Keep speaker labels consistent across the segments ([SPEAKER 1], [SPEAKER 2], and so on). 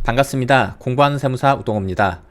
[SPEAKER 1] 반갑습니다. 공부하는 세무사 우동호입니다.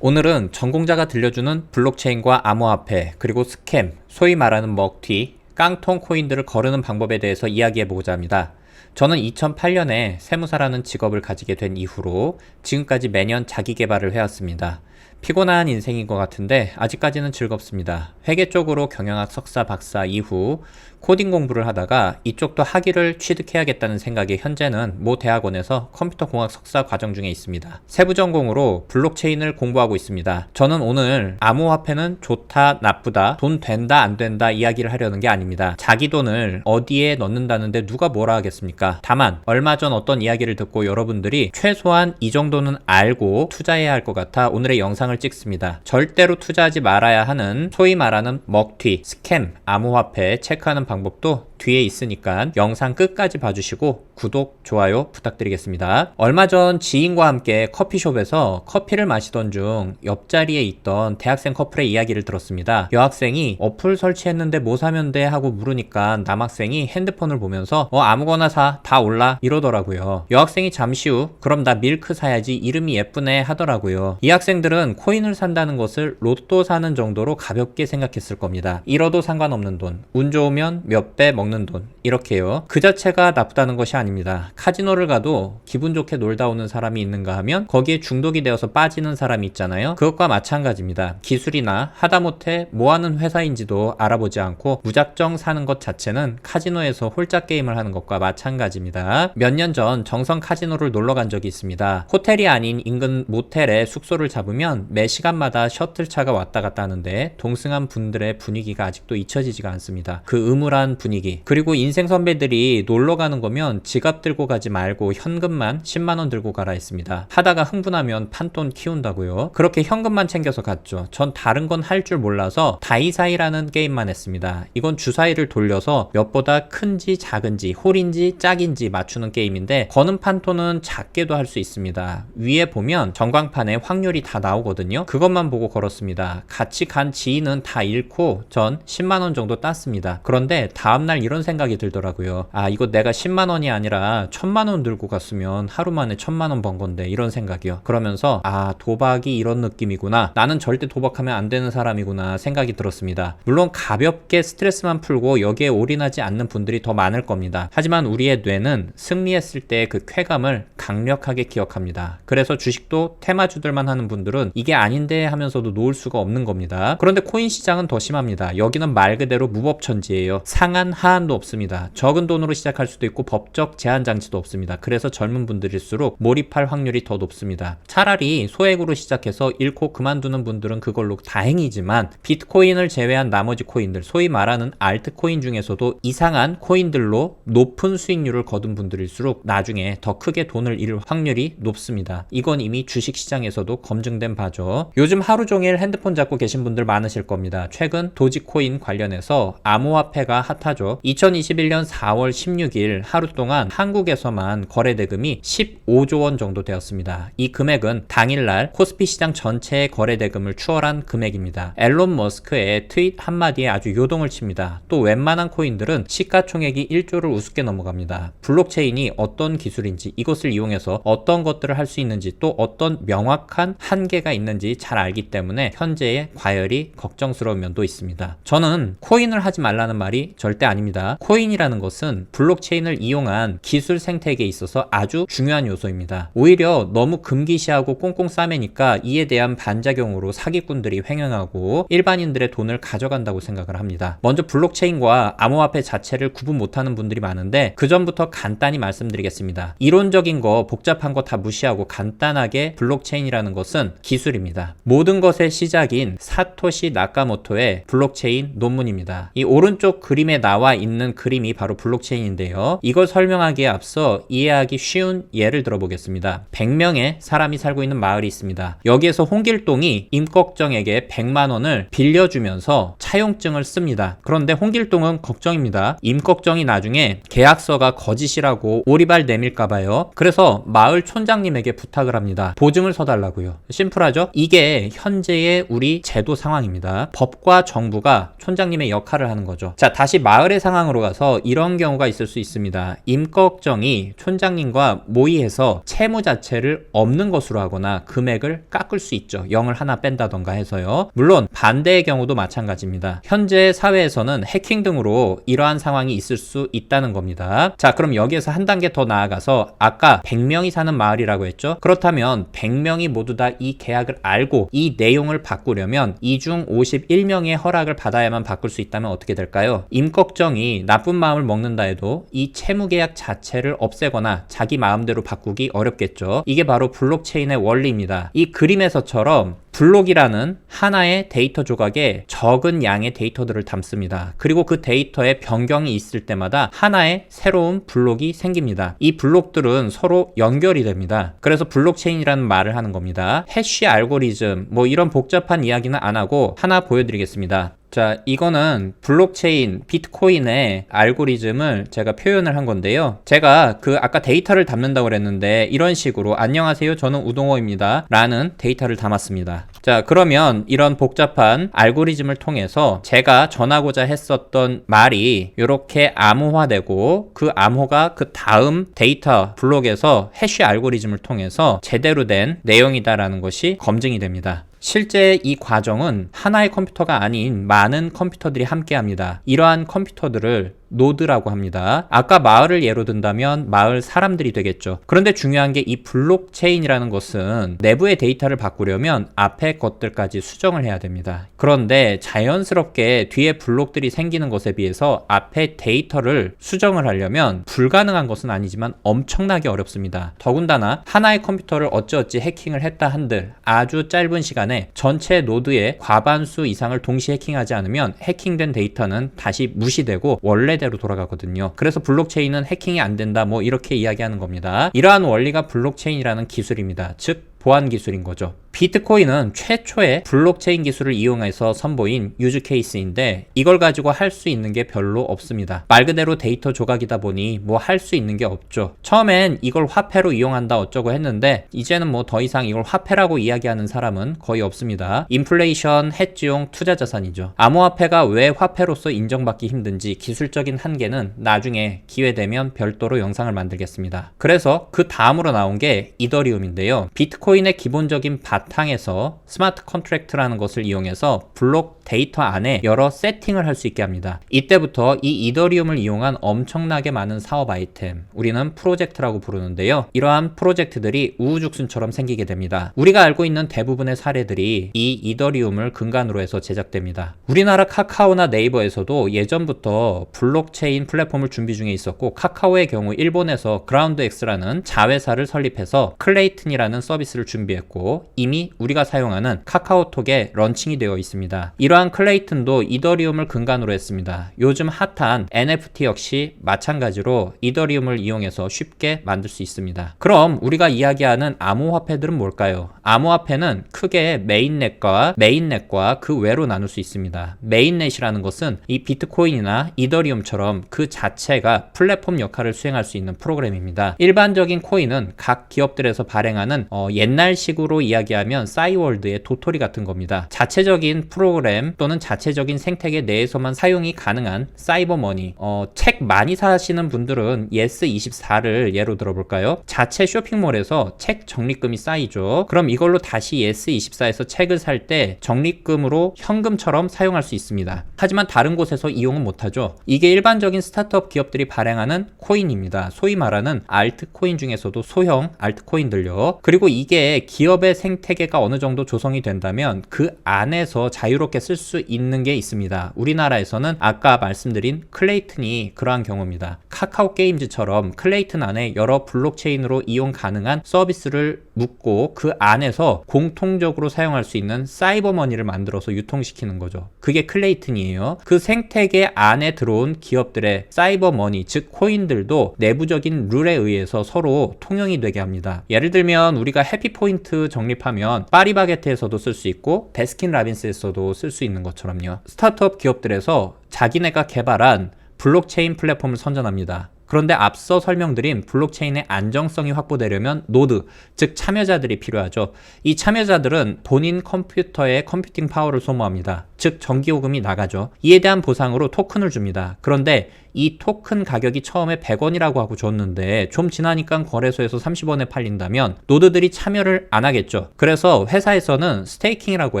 [SPEAKER 1] 오늘은 전공자가 들려주는 블록체인과 암호화폐, 그리고 스캠, 소위 말하는 먹튀, 깡통 코인들을 거르는 방법에 대해서 이야기해보고자 합니다. 저는 2008년에 세무사라는 직업을 가지게 된 이후로 지금까지 매년 자기 개발을 해왔습니다. 피곤한 인생인 것 같은데 아직까지는 즐겁습니다. 회계 쪽으로 경영학 석사, 박사 이후 코딩 공부를 하다가 이쪽도 학위를 취득해야겠다는 생각에 현재는 모 대학원에서 컴퓨터공학 석사 과정 중에 있습니다. 세부 전공으로 블록체인을 공부하고 있습니다. 저는 오늘 암호화폐는 좋다, 나쁘다, 돈 된다, 안 된다 이야기를 하려는 게 아닙니다. 자기 돈을 어디에 넣는다는데 누가 뭐라 하겠습니까? 다만 얼마 전 어떤 이야기를 듣고 여러분들이 최소한 이 정도는 알고 투자해야 할 것 같아 오늘의 영상을 찍습니다. 절대로 투자하지 말아야 하는 소위 말하는 먹튀, 스캠, 암호화폐 체크하는 방법도 뒤에 있으니까 영상 끝까지 봐주시고 구독, 좋아요 부탁드리겠습니다. 얼마 전 지인과 함께 커피숍에서 커피를 마시던 중 옆자리에 있던 대학생 커플의 이야기를 들었습니다. 여학생이 어플 설치했는데 뭐 사면 돼? 하고 물으니까 남학생이 핸드폰을 보면서 아무거나 사, 다 올라 이러더라고요. 여학생이 잠시 후 그럼 나 밀크 사야지, 이름이 예쁘네 하더라고요. 이 학생들은 코인을 산다는 것을 로또 사는 정도로 가볍게 생각했을 겁니다. 잃어도 상관없는 돈, 운 좋으면 몇 배 먹는 돈, 이렇게요. 그 자체가 나쁘다는 것이 아닙니다. 카지노를 가도 기분 좋게 놀다 오는 사람이 있는가 하면 거기에 중독이 되어서 빠지는 사람이 있잖아요. 그것과 마찬가지입니다. 기술이나 하다못해 뭐하는 회사인지도 알아보지 않고 무작정 사는 것 자체는 카지노에서 홀짝 게임을 하는 것과 마찬가지입니다. 몇 년 전 정성 카지노를 놀러 간 적이 있습니다. 호텔이 아닌 인근 모텔에 숙소를 잡으면 매 시간마다 셔틀차가 왔다 갔다 하는데 동승한 분들의 분위기가 아직도 잊혀지지가 않습니다. 그 음울한 분위기, 그리고 인생 선배들이 놀러 가는 거면 지갑 들고 가지 말고 현금만 10만원 들고 가라 했습니다. 하다가 흥분하면 판돈 키운다고요. 그렇게 현금만 챙겨서 갔죠. 전 다른 건 할 줄 몰라서 다이사이라는 게임만 했습니다. 이건 주사위를 돌려서 몇보다 큰지 작은지 홀인지 짝인지 맞추는 게임인데 거는 판돈은 작게도 할 수 있습니다. 위에 보면 전광판에 확률이 다 나오거든요. 그것만 보고 걸었습니다. 같이 간 지인은 다 잃고 전 10만원 정도 땄습니다. 그런데 다음날 이런 생각이 들더라고요. 이거 내가 10만원이 아니라 1000만원 들고 갔으면 하루 만에 1000만원 번 건데, 이런 생각이요. 그러면서 도박이 이런 느낌이구나, 나는 절대 도박하면 안 되는 사람이구나 생각이 들었습니다. 물론 가볍게 스트레스만 풀고 여기에 올인하지 않는 분들이 더 많을 겁니다. 하지만 우리의 뇌는 승리했을 때 그 쾌감을 강력하게 기억합니다. 그래서 주식도 테마주들만 하는 분들은 이게 아닌데 하면서도 놓을 수가 없는 겁니다. 그런데 코인 시장은 더 심합니다. 여기는 말 그대로 무법천지예요. 상한 하한도 없습니다. 적은 돈으로 시작할 수도 있고 법적 제한 장치도 없습니다. 그래서 젊은 분들일수록 몰입할 확률이 더 높습니다. 차라리 소액으로 시작해서 잃고 그만두는 분들은 그걸로 다행이지만 비트코인을 제외한 나머지 코인들, 소위 말하는 알트코인 중에서도 이상한 코인들로 높은 수익률을 거둔 분들일수록 나중에 더 크게 돈을 잃을 확률이 높습니다. 이건 이미 주식시장에서도 검증된 바죠. 요즘 하루 종일 핸드폰 잡고 계신 분들 많으실 겁니다. 최근 도지코인 관련해서 암호화폐가 핫하죠. 2021년 4월 16일 하루 동안 한국에서만 거래 대금이 15조 원 정도 되었습니다. 이 금액은 당일날 코스피 시장 전체의 거래 대금을 추월한 금액입니다. 앨런 머스크의 트윗 한마디에 아주 요동을 칩니다. 또 웬만한 코인들은 시가총액이 1조를 우습게 넘어갑니다. 블록체인이 어떤 기술인지, 이것을 이용해서 어떤 것들을 할 수 있는지, 또 어떤 명확한 한계가 있는지 잘 알기 때문에 현재의 과열이 걱정스러운 면도 있습니다. 저는 코인을 하지 말라는 말이 절대 아닙니다. 코인이라는 것은 블록체인을 이용한 기술 생태계에 있어서 아주 중요한 요소입니다. 오히려 너무 금기시하고 꽁꽁 싸매니까 이에 대한 반작용으로 사기꾼들이 횡행하고 일반인들의 돈을 가져간다고 생각을 합니다. 먼저 블록체인과 암호화폐 자체를 구분 못하는 분들이 많은데 그 전부터 간단히 말씀드리겠습니다. 이론적인 거 복잡한 거 다 무시하고 간단하게 블록체인이라는 것은 기술입니다. 모든 것의 시작인 사토시 나카모토의 블록체인 논문입니다. 이 오른쪽 그림에 나와 있는 그림이 바로 블록체인인데요. 이걸 설명하기에 앞서 이해하기 쉬운 예를 들어보겠습니다. 100명의 사람이 살고 있는 마을이 있습니다. 여기에서 홍길동이 임꺽정에게 100만 원을 빌려주면서 차용증을 씁니다. 그런데 홍길동은 걱정입니다. 임꺽정이 나중에 계약서가 거짓이라고 오리발 내밀까봐요. 그래서 마을 촌장님에게 부탁을 합니다. 보증을 서달라고요. 심플하죠? 이게 현재의 우리 제도 상황입니다. 법과 정부가 촌장님의 역할을 하는 거죠. 자, 다시 마을의 상황으로 가서 중에서 이런 경우가 있을 수 있습니다. 임꺽정이 촌장님과 모의해서 채무 자체를 없는 것으로 하거나 금액을 깎을 수 있죠. 0을 하나 뺀다던가 해서요. 물론 반대의 경우도 마찬가지입니다. 현재 사회에서는 해킹 등으로 이러한 상황이 있을 수 있다는 겁니다. 자, 그럼 여기에서 한 단계 더 나아가서 아까 100명이 사는 마을이라고 했죠. 그렇다면 100명이 모두 다 이 계약을 알고 이 내용을 바꾸려면 이 중 51명의 허락을 받아야만 바꿀 수 있다면 어떻게 될까요? 임꺽정이 나쁜 마음을 먹는다 해도 이 채무계약 자체를 없애거나 자기 마음대로 바꾸기 어렵겠죠. 이게 바로 블록체인의 원리입니다. 이 그림에서처럼 블록이라는 하나의 데이터 조각에 적은 양의 데이터들을 담습니다. 그리고 그 데이터에 변경이 있을 때마다 하나의 새로운 블록이 생깁니다. 이 블록들은 서로 연결이 됩니다. 그래서 블록체인이라는 말을 하는 겁니다. 해쉬 알고리즘 뭐 이런 복잡한 이야기는 안 하고 하나 보여드리겠습니다. 자, 이거는 블록체인 비트코인의 알고리즘을 제가 표현을 한 건데요. 제가 아까 데이터를 담는다고 그랬는데 이런 식으로 안녕하세요, 저는 우동호입니다 라는 데이터를 담았습니다. 자, 그러면 이런 복잡한 알고리즘을 통해서 제가 전하고자 했었던 말이 이렇게 암호화되고 그 암호가 그 다음 데이터 블록에서 해쉬 알고리즘을 통해서 제대로 된 내용이다라는 것이 검증이 됩니다. 실제 이 과정은 하나의 컴퓨터가 아닌 많은 컴퓨터들이 함께 합니다. 이러한 컴퓨터들을 노드라고 합니다. 아까 마을을 예로 든다면 마을 사람들이 되겠죠. 그런데 중요한 게 이 블록체인이라는 것은 내부의 데이터를 바꾸려면 앞에 것들까지 수정을 해야 됩니다. 그런데 자연스럽게 뒤에 블록들이 생기는 것에 비해서 앞에 데이터를 수정을 하려면 불가능한 것은 아니지만 엄청나게 어렵습니다. 더군다나 하나의 컴퓨터를 어찌어찌 해킹을 했다 한들 아주 짧은 시간에 전체 노드의 과반수 이상을 동시에 해킹하지 않으면 해킹된 데이터는 다시 무시되고 원래대로 돌아가거든요. 그래서 블록체인은 해킹이 안 된다 뭐 이렇게 이야기하는 겁니다. 이러한 원리가 블록체인이라는 기술입니다. 즉 보안 기술인 거죠. 비트코인은 최초의 블록체인 기술을 이용해서 선보인 유즈 케이스인데 이걸 가지고 할 수 있는 게 별로 없습니다. 말 그대로 데이터 조각이다 보니 뭐 할 수 있는 게 없죠. 처음엔 이걸 화폐로 이용한다 어쩌고 했는데 이제는 뭐 더 이상 이걸 화폐라고 이야기하는 사람은 거의 없습니다. 인플레이션 해지용 투자 자산이죠. 암호화폐가 왜 화폐로서 인정받기 힘든지 기술적인 한계는 나중에 기회되면 별도로 영상을 만들겠습니다. 그래서 그 다음으로 나온 게 이더리움인데요. 비트코인의 기본적인 바탕에서 스마트 컨트랙트라는 것을 이용해서 블록 데이터 안에 여러 세팅을 할 수 있게 합니다. 이때부터 이 이더리움을 이용한 엄청나게 많은 사업 아이템, 우리는 프로젝트라고 부르는데요. 이러한 프로젝트들이 우후죽순처럼 생기게 됩니다. 우리가 알고 있는 대부분의 사례들이 이 이더리움을 근간으로 해서 제작됩니다. 우리나라 카카오나 네이버에서도 예전부터 블록체인 플랫폼을 준비 중에 있었고, 카카오의 경우 일본에서 그라운드엑스라는 자회사를 설립해서 클레이튼이라는 서비스를 준비했고, 이미 우리가 사용하는 카카오톡에 런칭이 되어 있습니다. 이러한 클레이튼도 이더리움을 근간으로 했습니다. 요즘 핫한 NFT 역시 마찬가지로 이더리움을 이용해서 쉽게 만들 수 있습니다. 그럼 우리가 이야기하는 암호화폐들은 뭘까요? 암호화폐는 크게 메인넷과 그 외로 나눌 수 있습니다. 메인넷이라는 것은 이 비트코인이나 이더리움처럼 그 자체가 플랫폼 역할을 수행할 수 있는 프로그램입니다. 일반적인 코인은 각 기업들에서 발행하는 옛날식으로 이야기하면 싸이월드의 도토리 같은 겁니다. 자체적인 프로그램 또는 자체적인 생태계 내에서만 사용이 가능한 사이버머니. 책 많이 사시는 분들은 예스24를 예로 들어볼까요? 자체 쇼핑몰에서 책 적립금이 쌓이죠. 그럼 이걸로 다시 예스24에서 책을 살 때 적립금으로 현금처럼 사용할 수 있습니다. 하지만 다른 곳에서 이용은 못하죠. 이게 일반적인 스타트업 기업들이 발행하는 코인입니다. 소위 말하는 알트코인 중에서도 소형 알트코인들요. 그리고 이게 기업의 생태계가 어느 정도 조성이 된다면 그 안에서 자유롭게 쓸 수 있는 게 있습니다. 우리나라에서는 아까 말씀드린 클레이튼이 그러한 경우입니다. 카카오 게임즈처럼 클레이튼 안에 여러 블록체인으로 이용 가능한 서비스를 묶고 그 안에서 공통적으로 사용할 수 있는 사이버머니를 만들어서 유통시키는 거죠. 그게 클레이튼이에요. 그 생태계 안에 들어온 기업들의 사이버머니, 즉 코인들도 내부적인 룰에 의해서 서로 통용이 되게 합니다. 예를 들면 우리가 해피포인트 적립하면 파리바게트에서도 쓸 수 있고 베스킨라빈스에서도 쓸 수 있는 것처럼요. 스타트업 기업들에서 자기네가 개발한 블록체인 플랫폼을 선전합니다. 그런데 앞서 설명드린 블록체인의 안정성이 확보되려면 노드, 즉 참여자들이 필요하죠. 이 참여자들은 본인 컴퓨터의 컴퓨팅 파워를 소모합니다. 즉 전기요금이 나가죠. 이에 대한 보상으로 토큰을 줍니다. 그런데 이 토큰 가격이 처음에 100원이라고 하고 줬는데 좀 지나니까 거래소에서 30원에 팔린다면 노드들이 참여를 안 하겠죠. 그래서 회사에서는 스테이킹이라고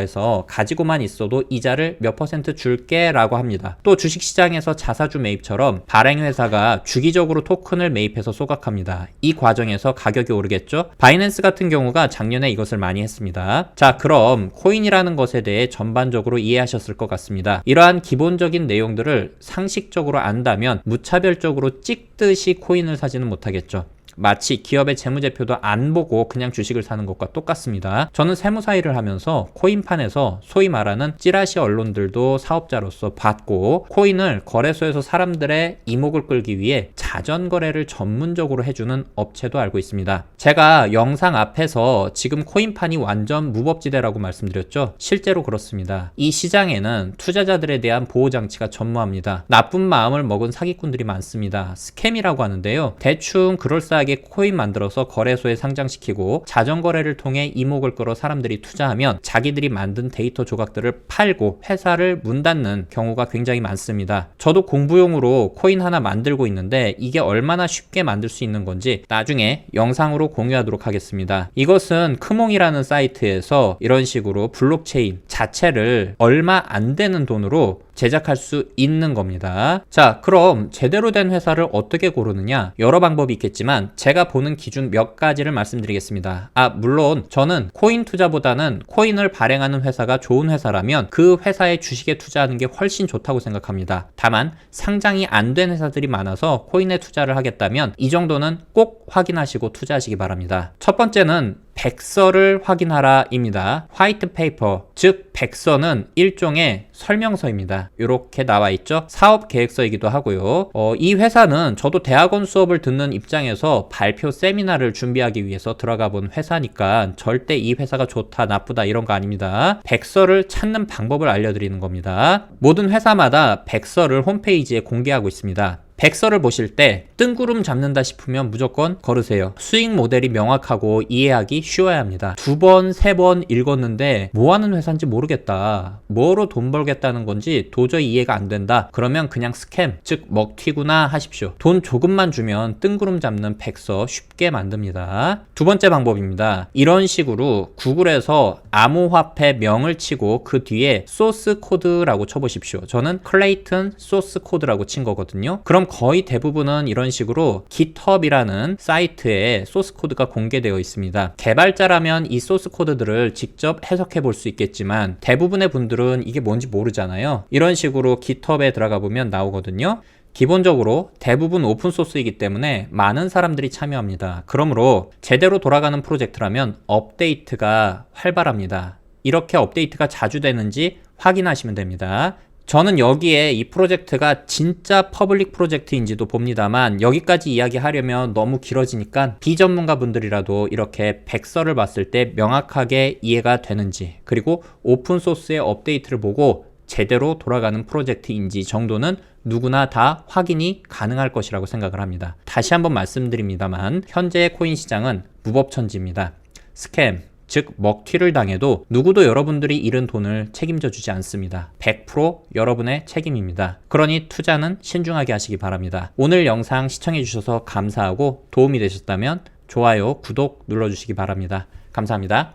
[SPEAKER 1] 해서 가지고만 있어도 이자를 몇 퍼센트 줄게 라고 합니다. 또 주식시장에서 자사주 매입처럼 발행회사가 주기적으로 토큰을 매입해서 소각합니다. 이 과정에서 가격이 오르겠죠. 바이낸스 같은 경우가 작년에 이것을 많이 했습니다. 자, 그럼 코인이라는 것에 대해 전반적으로 이해하셨을 것 같습니다. 이러한 기본적인 내용들을 상식적으로 안다면 무차별적으로 찍듯이 코인을 사지는 못하겠죠. 마치 기업의 재무제표도 안 보고 그냥 주식을 사는 것과 똑같습니다. 저는 세무사 일을 하면서 코인판에서 소위 말하는 찌라시 언론들도 사업자로서 봤고, 코인을 거래소에서 사람들의 이목을 끌기 위해 자전거래를 전문적으로 해주는 업체도 알고 있습니다. 제가 영상 앞에서 지금 코인판이 완전 무법지대라고 말씀드렸죠. 실제로 그렇습니다. 이 시장에는 투자자들에 대한 보호장치가 전무합니다. 나쁜 마음을 먹은 사기꾼들이 많습니다. 스캠이라고 하는데요. 대충 그럴싸하게 코인 만들어서 거래소에 상장시키고 자전거래를 통해 이목을 끌어 사람들이 투자하면 자기들이 만든 데이터 조각들을 팔고 회사를 문 닫는 경우가 굉장히 많습니다. 저도 공부용으로 코인 하나 만들고 있는데 이게 얼마나 쉽게 만들 수 있는 건지 나중에 영상으로 공유하도록 하겠습니다. 이것은 크몽이라는 사이트에서 이런 식으로 블록체인 자체를 얼마 안 되는 돈으로 제작할 수 있는 겁니다. 자, 그럼 제대로 된 회사를 어떻게 고르느냐? 여러 방법이 있겠지만 제가 보는 기준 몇 가지를 말씀드리겠습니다. 물론 저는 코인 투자보다는 코인을 발행하는 회사가 좋은 회사라면 그 회사의 주식에 투자하는 게 훨씬 좋다고 생각합니다. 다만 상장이 안 된 회사들이 많아서 코인에 투자를 하겠다면 이 정도는 꼭 확인하시고 투자하시기 바랍니다. 첫 번째는 백서를 확인하라 입니다. 화이트 페이퍼, 즉 백서는 일종의 설명서입니다. 이렇게 나와 있죠. 사업 계획서이기도 하고요. 이 회사는 저도 대학원 수업을 듣는 입장에서 발표 세미나를 준비하기 위해서 들어가 본 회사니까 절대 이 회사가 좋다 나쁘다 이런 거 아닙니다. 백서를 찾는 방법을 알려드리는 겁니다. 모든 회사마다 백서를 홈페이지에 공개하고 있습니다. 백서를 보실 때 뜬구름 잡는다 싶으면 무조건 걸으세요. 수익 모델이 명확하고 이해하기 쉬워야 합니다. 2번, 3번 읽었는데 뭐 하는 회사인지 모르겠다. 뭐로 돈 벌겠다는 건지 도저히 이해가 안 된다. 그러면 그냥 스캠, 즉 먹튀구나 하십시오. 돈 조금만 주면 뜬구름 잡는 백서 쉽게 만듭니다. 두 번째 방법입니다. 이런 식으로 구글에서 암호화폐 명을 치고 그 뒤에 소스 코드라고 쳐보십시오. 저는 클레이튼 소스 코드라고 친 거거든요. 그럼 거의 대부분은 이런 식으로 GitHub이라는 사이트에 소스 코드가 공개되어 있습니다. 개발자라면 이 소스 코드들을 직접 해석해 볼 수 있겠지만 대부분의 분들은 이게 뭔지 모르잖아요. 이런 식으로 GitHub에 들어가 보면 나오거든요. 기본적으로 대부분 오픈소스이기 때문에 많은 사람들이 참여합니다. 그러므로 제대로 돌아가는 프로젝트라면 업데이트가 활발합니다. 이렇게 업데이트가 자주 되는지 확인하시면 됩니다. 저는 여기에 이 프로젝트가 진짜 퍼블릭 프로젝트인지도 봅니다만 여기까지 이야기하려면 너무 길어지니까 비전문가 분들이라도 이렇게 백서를 봤을 때 명확하게 이해가 되는지, 그리고 오픈소스의 업데이트를 보고 제대로 돌아가는 프로젝트인지 정도는 누구나 다 확인이 가능할 것이라고 생각을 합니다. 다시 한번 말씀드립니다만 현재의 코인 시장은 무법천지입니다. 스캠, 즉 먹튀를 당해도 누구도 여러분들이 잃은 돈을 책임져 주지 않습니다. 100% 여러분의 책임입니다. 그러니 투자는 신중하게 하시기 바랍니다. 오늘 영상 시청해 주셔서 감사하고 도움이 되셨다면 좋아요, 구독 눌러주시기 바랍니다. 감사합니다.